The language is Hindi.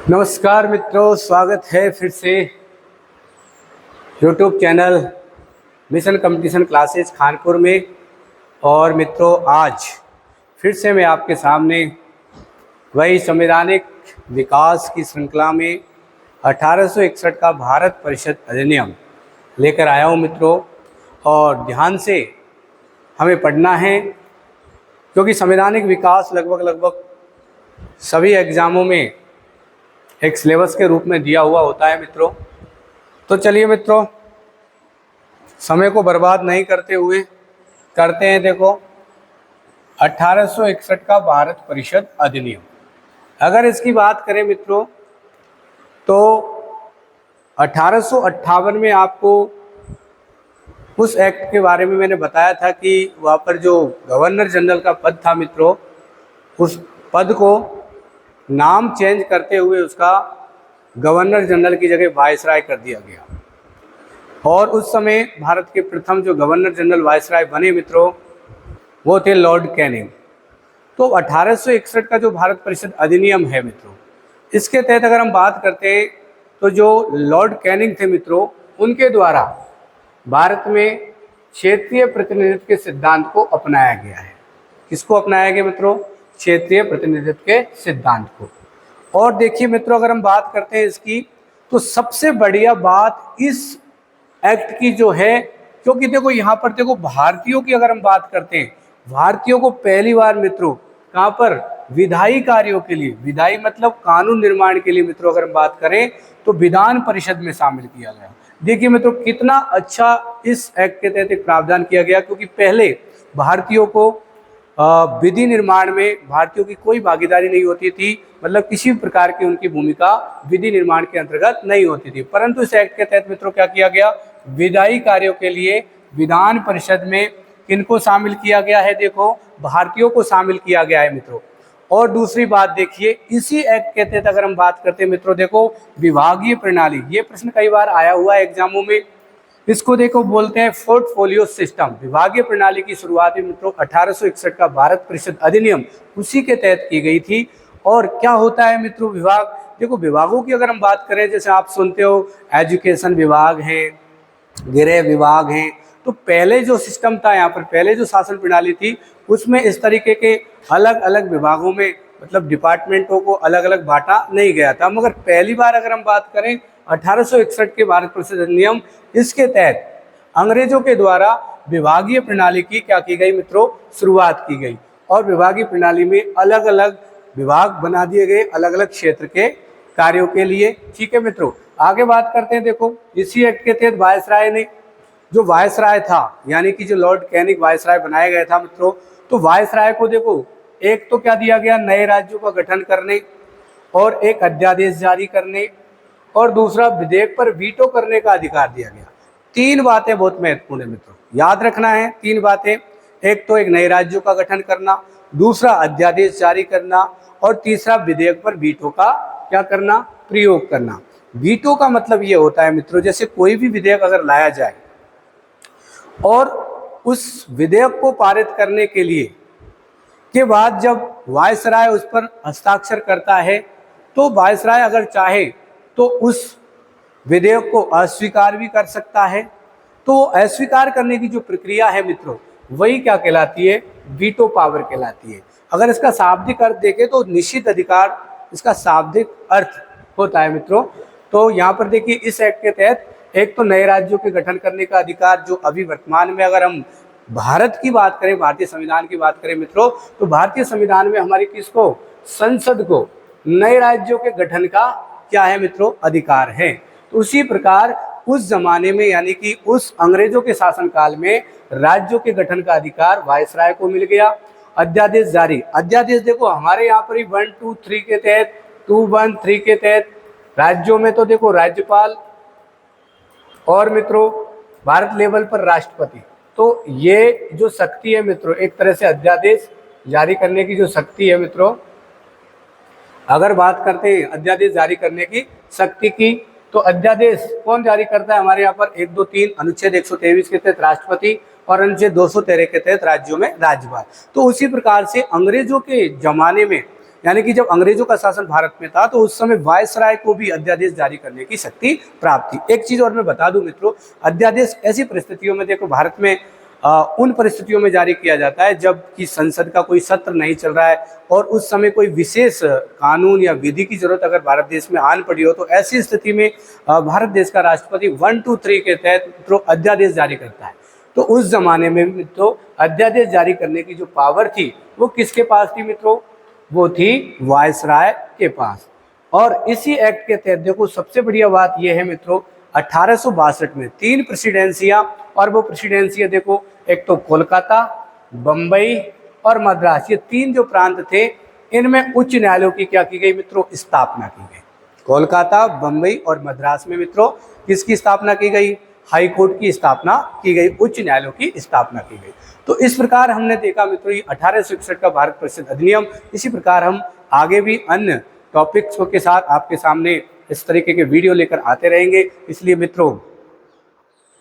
नमस्कार मित्रों, स्वागत है फिर से YouTube channel mission competition classes Khanpur में। और मित्रों, आज फिर से मैं आपके सामने वही संवैधानिक विकास की श्रृंखला में 1861 का भारत परिषद अधिनियम लेकर आया हूँ मित्रों। और ध्यान से हमें पढ़ना है, क्योंकि संवैधानिक विकास लगभग सभी एग्ज़ामों में एक सिलेबस के रूप में दिया हुआ होता है मित्रों। तो चलिए मित्रों, समय को बर्बाद नहीं करते हुए करते हैं। देखो, 1861 का भारत परिषद अधिनियम, अगर इसकी बात करें मित्रों तो 1858 में आपको उस एक्ट के बारे में मैंने बताया था कि वहाँ पर जो गवर्नर जनरल का पद था मित्रों, उस पद को नाम चेंज करते हुए उसका गवर्नर जनरल की जगह वायसराय कर दिया गया। और उस समय भारत के प्रथम जो गवर्नर जनरल वायसराय बने मित्रों, वो थे लॉर्ड कैनिंग। तो 1861 का जो भारत परिषद अधिनियम है मित्रों, इसके तहत अगर हम बात करते हैं तो जो लॉर्ड कैनिंग थे मित्रों, उनके द्वारा भारत में क्षेत्रीय प्रतिनिधित्व के सिद्धांत को अपनाया गया है। किसको अपनाया गया मित्रों? क्षेत्रीय प्रतिनिधित्व के सिद्धांत को। और देखिए मित्रों, अगर हम बात करते हैं इसकी, तो सबसे बढ़िया बात इस एक्ट की जो है, क्योंकि देखो यहाँ पर देखो भारतीयों की अगर हम बात करते हैं, भारतीयों को पहली बार मित्रों कहाँ पर विधायी कार्यों के लिए, विधायी मतलब कानून निर्माण के लिए मित्रों अगर हम बात करें तो विधान परिषद में शामिल किया गया। देखिए मित्रों, कितना अच्छा इस एक्ट के तहत एक प्रावधान किया गया, क्योंकि पहले भारतीयों को विधि निर्माण में भारतीयों की कोई भागीदारी नहीं होती थी, मतलब किसी प्रकार की उनकी भूमिका विधि निर्माण के अंतर्गत नहीं होती थी। परंतु इस एक्ट के तहत मित्रों क्या किया गया? विधायी कार्यों के लिए विधान परिषद में किनको शामिल किया गया है? देखो, भारतीयों को शामिल किया गया है मित्रों। और दूसरी बात देखिए, इसी एक्ट के तहत अगर हम बात करते हैं मित्रों, देखो विभागीय प्रणाली, ये प्रश्न कई बार आया हुआ है एग्जामों में। इसको देखो बोलते हैं पोर्टफोलियो सिस्टम। विभागीय प्रणाली की शुरुआत मित्रों 1861 का भारत परिषद अधिनियम उसी के तहत की गई थी। और क्या होता है मित्रों विभाग? देखो, विभागों की अगर हम बात करें, जैसे आप सुनते हो एजुकेशन विभाग है, गृह विभाग है, तो पहले जो सिस्टम था यहाँ पर, पहले जो शासन प्रणाली थी, उसमें इस तरीके के अलग अलग विभागों में मतलब डिपार्टमेंटों को अलग अलग बांटा नहीं गया था। मगर पहली बार अगर हम बात करें 1861 के भारत परिषद अधिनियम, इसके तहत अंग्रेजों के द्वारा विभागीय प्रणाली की क्या की गई मित्रों? शुरुआत की गई। और विभागीय प्रणाली में अलग अलग विभाग बना दिए गए अलग अलग क्षेत्र के कार्यों के लिए। ठीक है मित्रों, आगे बात करते हैं। देखो, इसी एक्ट के तहत वायसराय ने, जो वायसराय था यानी कि जो लॉर्ड कैनिंग वायसराय बनाया गया था मित्रों, तो वायसराय को देखो एक तो क्या दिया गया? नए राज्यों का गठन करने और एक अध्यादेश जारी करने, और दूसरा विधेयक पर वीटो करने का अधिकार दिया गया। तीन बातें बहुत महत्वपूर्ण है मित्रों, याद रखना है तीन बातें। एक तो एक नए राज्यों का गठन करना, दूसरा अध्यादेश जारी करना, और तीसरा विधेयक पर वीटो का क्या करना? प्रयोग करना। वीटो का मतलब ये होता है मित्रों, जैसे कोई भी विधेयक अगर लाया जाए और उस विधेयक को पारित करने के लिए के बाद जब वायसराय उस पर हस्ताक्षर करता है, तो वायसराय अगर चाहे तो उस विधेयक को अस्वीकार भी कर सकता है। तो अस्वीकार करने की जो प्रक्रिया है मित्रों, वही क्या कहलाती है? वीटो पावर कहलाती है। अगर इसका शाब्दिक अर्थ देखें तो निश्चित अधिकार इसका शाब्दिक अर्थ होता है मित्रों। तो यहाँ पर देखिए, इस एक्ट के तहत एक तो नए राज्यों के गठन करने का अधिकार, जो अभी वर्तमान में अगर हम भारत की बात करें, भारतीय संविधान की बात करें मित्रों, तो भारतीय संविधान में हमारी किसको? संसद को नए राज्यों के गठन का क्या है मित्रों? अधिकार है। तो उसी प्रकार उस जमाने में यानी कि उस अंग्रेजों के शासनकाल में राज्यों के गठन का अधिकार वायसराय को मिल गया। अध्यादेश जारी, अध्यादेश देखो हमारे यहाँ पर ही 1, 2, 3 के तहत, 213 के तहत, राज्यों में तो देखो राज्यपाल और मित्रों भारत लेवल पर राष्ट्रपति। तो ये जो शक्ति है मित्रों, एक तरह से अध्यादेश जारी करने की जो शक्ति है मित्रों, अगर बात करते हैं अध्यादेश जारी करने की शक्ति की, तो अध्यादेश कौन जारी करता है? हमारे यहाँ पर 1, 2, 3 अनुच्छेद 123 के तहत राष्ट्रपति और अनुच्छेद 213 के तहत राज्यों में राज्यपाल। तो उसी प्रकार से अंग्रेजों के जमाने में यानी कि जब अंग्रेजों का शासन भारत में था तो उस समय वायसराय को भी अध्यादेश जारी करने की शक्ति प्राप्त थी। एक चीज और मैं बता दूं मित्रों, अध्यादेश ऐसी परिस्थितियों में देखो भारत में उन परिस्थितियों में जारी किया जाता है जब कि संसद का कोई सत्र नहीं चल रहा है और उस समय कोई विशेष कानून या विधि की जरूरत अगर भारत देश में आन पड़ी हो, तो ऐसी स्थिति में भारत देश का राष्ट्रपति 1, 2, 3 के तहत मित्रों अध्यादेश जारी करता है। तो उस जमाने में मित्रों अध्यादेश जारी करने की जो पावर थी वो किसके पास थी मित्रों? वो थी वायसराय के पास। और इसी एक्ट के तहत देखो सबसे बढ़िया बात यह है मित्रों, 1862 में 3 प्रेसिडेंसियां, और वो प्रेसिडेंसियां देखो, एक तो कोलकाता, बम्बई और मद्रास, ये 3 जो प्रांत थे इनमें उच्च न्यायालयों की क्या की गई मित्रों? स्थापना की गई। कोलकाता, बम्बई और मद्रास में मित्रों किसकी स्थापना की गई? हाई कोर्ट की स्थापना की गई, उच्च न्यायालयों की स्थापना की गई। तो इस प्रकार हमने देखा मित्रों ये 1861 का भारत परिषद अधिनियम। इसी प्रकार हम आगे भी अन्य टॉपिक्स के साथ आपके सामने इस तरीके के वीडियो लेकर आते रहेंगे। इसलिए मित्रों